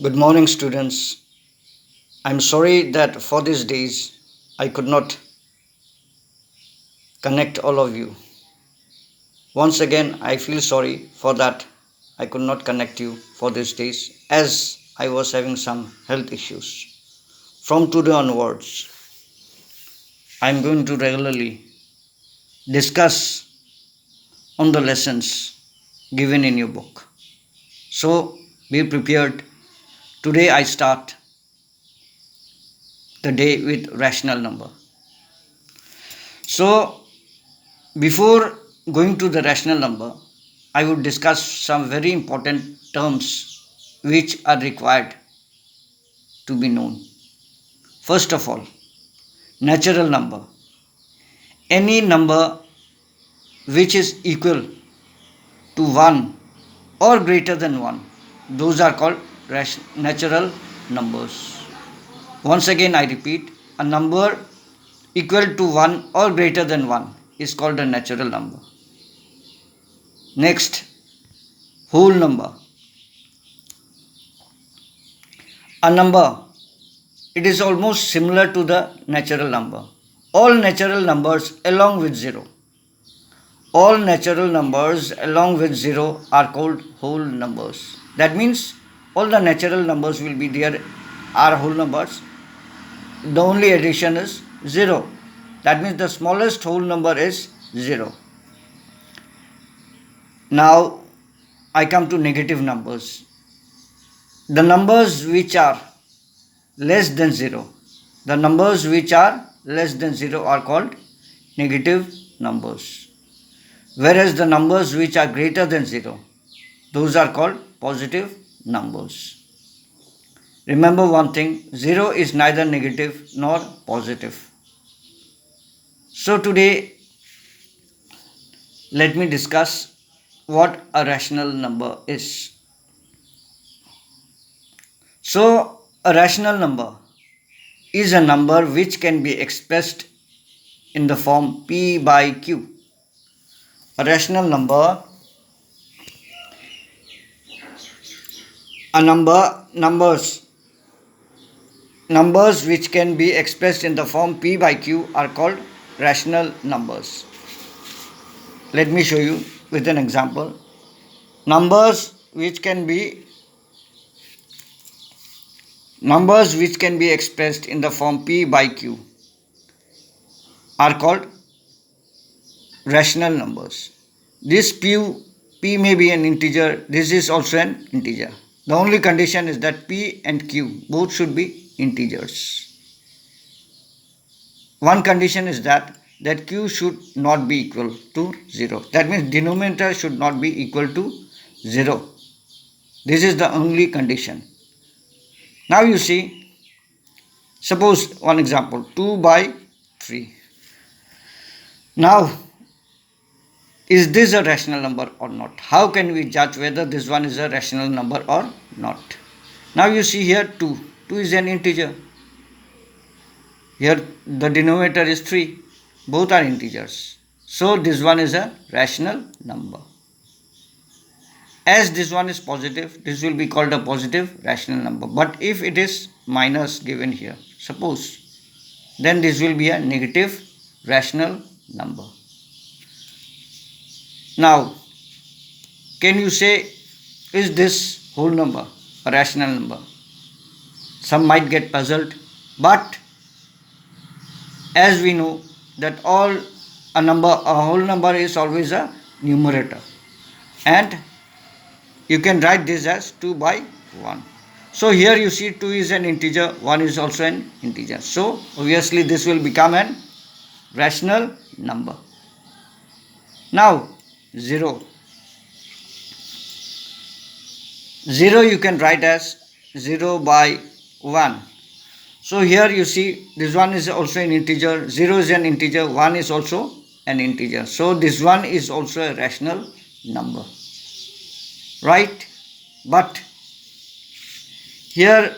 Good morning, students. I'm sorry that for these days I could not connect all of you. Once again, I feel sorry for that I could not connect you for these days as I was having some health issues. From today onwards, I'm going to regularly discuss on the lessons given in your book. So be prepared. Today I start the day with rational number. So before going to the rational number, I would discuss some very important terms which are required to be known. First of all, natural number. Any number which is equal to 1 or greater than 1, those are called natural numbers. Once again, I repeat, a number equal to 1 or greater than 1 is called a natural number. Next, whole number. A number, it is almost similar to the natural number. All natural numbers along with 0. All natural numbers along with 0 are called whole numbers. That means all the natural numbers will be there are whole numbers. The only addition is 0. That means the smallest whole number is 0. Now I come to negative numbers. The numbers which are less than 0. The numbers which are less than 0 are called negative numbers. Whereas the numbers which are greater than 0, those are called positive numbers. Remember one thing, 0 is neither negative nor positive. So today, let me discuss what a rational number is. So, a rational number is a number which can be expressed in the form P by Q. A rational number, numbers which can be expressed in the form P by Q are called rational numbers. Let me show you with an example. Numbers which can be expressed in the form P by Q are called rational numbers. This P may be an integer, this is also an integer. The only condition is that P and Q both should be integers. One condition is that Q should not be equal to 0. That means denominator should not be equal to 0. This is the only condition. Now you see, suppose one example, 2 by 3. Now, is this a rational number or not? How can we judge whether this one is a rational number or not? Now you see here 2. 2 is an integer. Here the denominator is 3. Both are integers. So this one is a rational number. As this one is positive, this will be called a positive rational number. But if it is minus given here, suppose, then this will be a negative rational number. Now, can you say, is this whole number a rational number? Some might get puzzled, but as we know that a whole number is always a numerator, and you can write this as 2 by 1. So here you see 2 is an integer, 1 is also an integer. So obviously this will become an rational number. Now 0. 0 you can write as 0 by 1. So here you see this one is also an integer, 0 is an integer, 1 is also an integer. So this one is also a rational number. Right? But here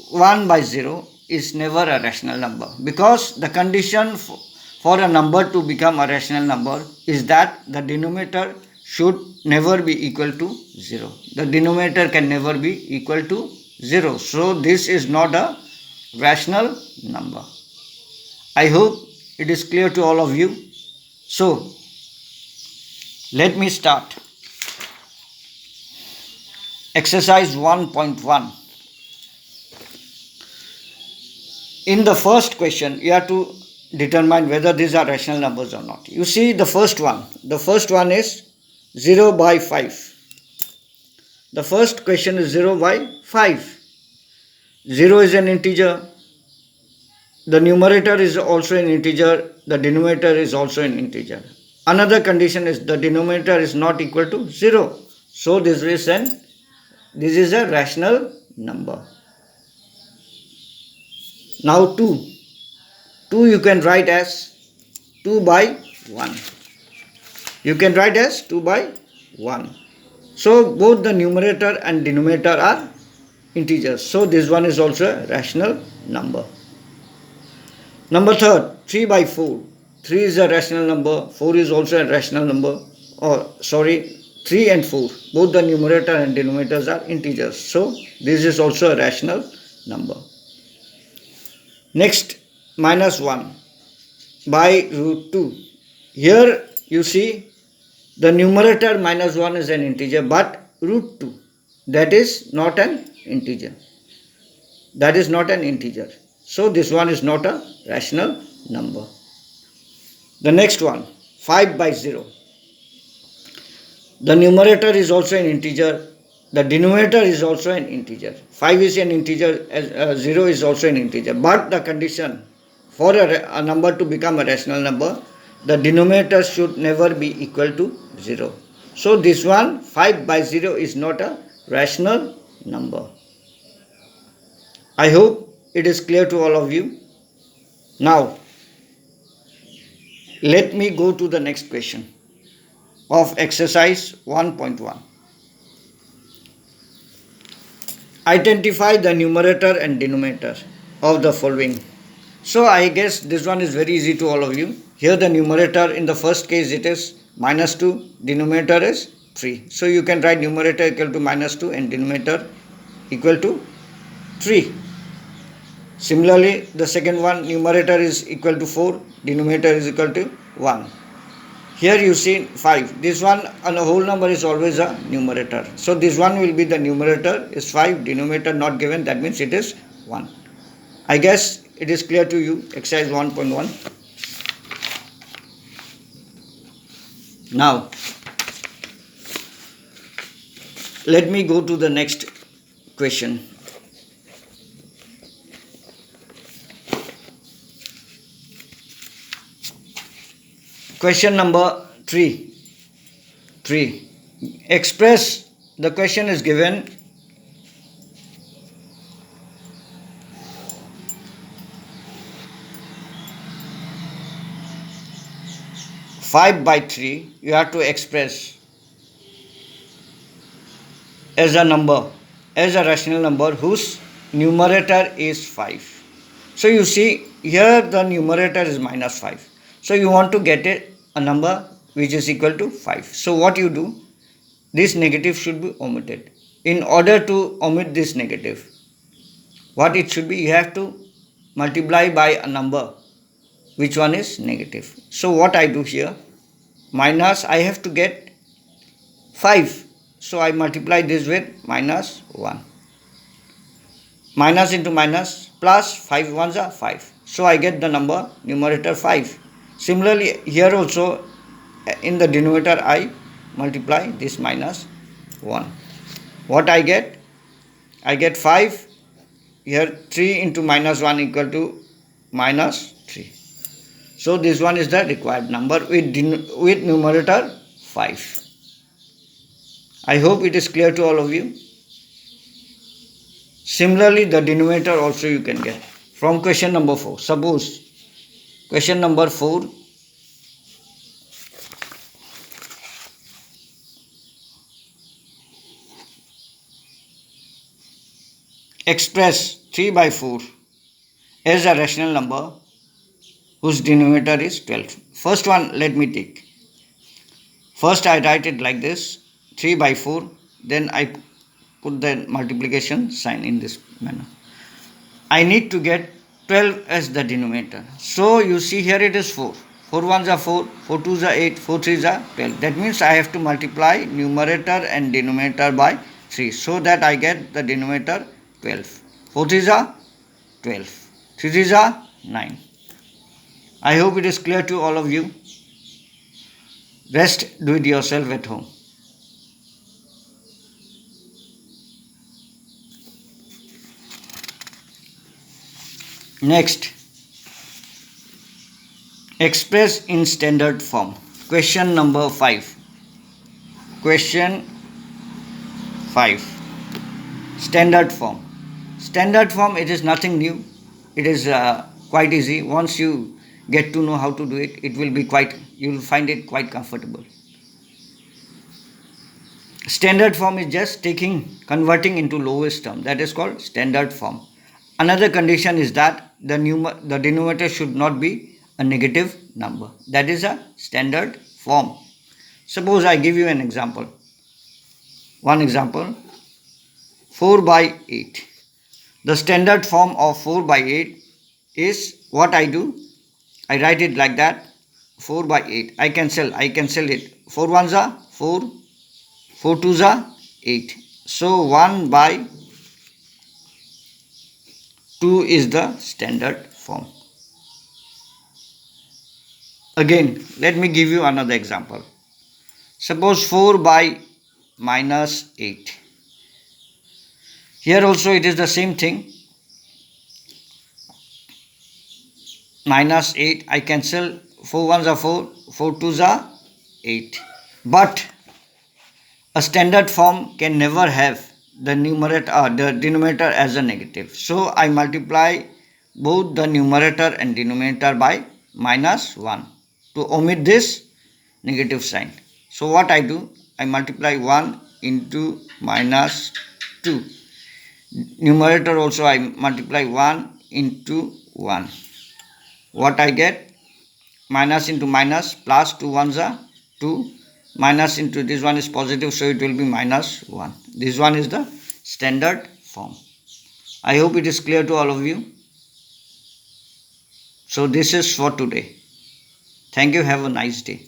1 by 0 is never a rational number, because the condition for a number to become a rational number is that the denominator should never be equal to 0. The denominator can never be equal to 0. So this is not a rational number. I hope it is clear to all of you. So let me start. Exercise 1.1. In the first question, you have to determine whether these are rational numbers or not. You see the first one. The first one is 0 by 5. The first question is 0 by 5. 0 is an integer. The numerator is also an integer. The denominator is also an integer. Another condition is the denominator is not equal to 0. So this is a rational number. Now 2. 2 you can write as 2 by 1. You can write as 2 by 1. So both the numerator and denominator are integers. So this one is also a rational number. Number third, 3 by 4. 3 is a rational number. 4 is also a rational number. 3 and 4. Both the numerator and denominators are integers. So this is also a rational number. Next, minus 1 by root 2. Here you see the numerator minus 1 is an integer, but root 2, that is not an integer. That is not an integer. So this one is not a rational number. The next one, 5 by 0. The numerator is also an integer. The denominator is also an integer. 5 is an integer, 0 is also an integer. But the condition for a number to become a rational number, the denominator should never be equal to 0. So this one, 5 by 0, is not a rational number. I hope it is clear to all of you. Now, let me go to the next question of exercise 1.1. Identify the numerator and denominator of the following. So I guess this one is very easy to all of you. Here the numerator, in the first case it is minus 2, denominator is 3. So you can write numerator equal to minus 2 and denominator equal to 3. Similarly, the second one, numerator is equal to 4, denominator is equal to 1. Here you see 5. This one, and a whole number is always a numerator. So this one will be the numerator is 5, denominator not given, that means it is 1. I guess it is clear to you, exercise 1.1. Now, let me go to the next question. Question number 3. Express, the question is given. Five by 3, you have to express as a number, as a rational number whose numerator is 5. So you see here the numerator is minus 5. So you want to get a number which is equal to 5. So what you do, this negative should be omitted. In order to omit this negative, what it should be, you have to multiply by a number which one is negative. So what I do here, minus, I have to get 5. So I multiply this with minus 1. Minus into minus, plus 5 ones are 5. So I get the number numerator 5. Similarly, here also in the denominator I multiply this minus 1. What I get? I get 5. Here 3 into minus 1 equal to minus 3. So this one is the required number with numerator 5. I hope it is clear to all of you. Similarly, the denominator also you can get from question number 4. Suppose question number 4. Express 3 by 4 as a rational number whose denominator is 12. First one let me take. First I write it like this, 3 by 4, then I put the multiplication sign in this manner. I need to get 12 as the denominator. So you see here it is 4. 4 1s are 4, 4 2s are 8, 4 3s are 12. That means I have to multiply numerator and denominator by 3 so that I get the denominator 12. 4 3s are 12. 3 3s are 9. I hope it is clear to all of you. Rest do it yourself at home. Next, express in standard form. Question number 5. Question 5. Standard form. Standard form, it is nothing new. It is quite easy. Once you get to know how to do it, it will be you will find it quite comfortable. Standard form is just converting into lowest term. That is called standard form. Another condition is that the denominator should not be a negative number. That is a standard form. Suppose I give you an example. One example, 4 by 8. The standard form of 4 by 8 is what I do. I write it like that, 4 by 8. I cancel it. 4 1s are 4, 4 2s are 8. So 1 by 2 is the standard form. Again, let me give you another example. Suppose 4 by minus 8. Here also it is the same thing. Minus 8, I cancel. 4 1s are 4, 4 2s are 8. But a standard form can never have the denominator as a negative. So I multiply both the numerator and denominator by minus 1 to omit this negative sign. So what I do, I multiply 1 into minus 2. Numerator also I multiply 1 into 1. What I get? Minus into minus, plus 2 1s are 2. Minus into this one is positive, so it will be minus 1. This one is the standard form. I hope it is clear to all of you. So this is for today. Thank you. Have a nice day.